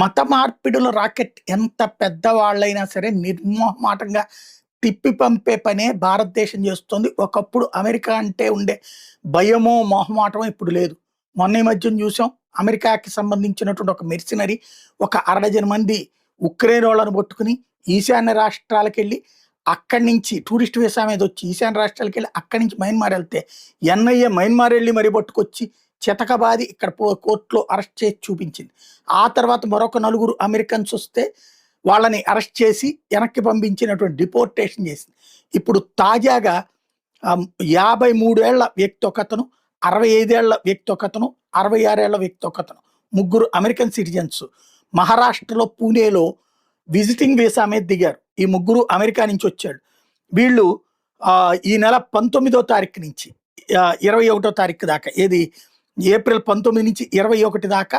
మత మార్పిడుల రాకెట్ ఎంత పెద్దవాళ్ళైనా సరే నిర్మోహమాటంగా తిప్పి పంపే పనే భారతదేశం చేస్తుంది. ఒకప్పుడు అమెరికా అంటే ఉండే భయమో, మొహమాటమో ఇప్పుడు లేదు. మొన్న ఈ మధ్యన చూసాం. అమెరికాకి సంబంధించినటువంటి ఒక మెర్సినరీ ఒక అరడజన మంది ఉక్రెయినోళ్ళను పట్టుకొని ఈశాన్య రాష్ట్రాలకెళ్ళి అక్కడి నుంచి టూరిస్ట్ వీసా మీద వచ్చి ఈశాన్య రాష్ట్రాలకెళ్ళి అక్కడి నుంచి మయన్మార్ వెళ్తే ఎన్ఐఏ మయన్మార్ వెళ్ళి మరి పట్టుకొచ్చి చితకబాది ఇక్కడ కోర్టులో అరెస్ట్ చేసి చూపించింది. ఆ తర్వాత మరొక నలుగురు అమెరికన్స్ వస్తే వాళ్ళని అరెస్ట్ చేసి వెనక్కి పంపించినటువంటి డిపోర్టేషన్ చేసింది. ఇప్పుడు తాజాగా 53 ఏళ్ల వ్యక్తి ఒకతను, 65 ఏళ్ల వ్యక్తి ఒకతను, 66 ఏళ్ల వ్యక్తి ఒకతను, ముగ్గురు అమెరికన్ సిటిజన్స్ మహారాష్ట్రలో పూణేలో విజిటింగ్ వీసా మీద దిగారు. ఈ ముగ్గురు అమెరికా నుంచి వచ్చాడు. వీళ్ళు ఈ నెల 19వ తారీఖు నుంచి 21వ తారీఖు దాకా, ఏది ఏప్రిల్ 19 నుంచి 21 దాకా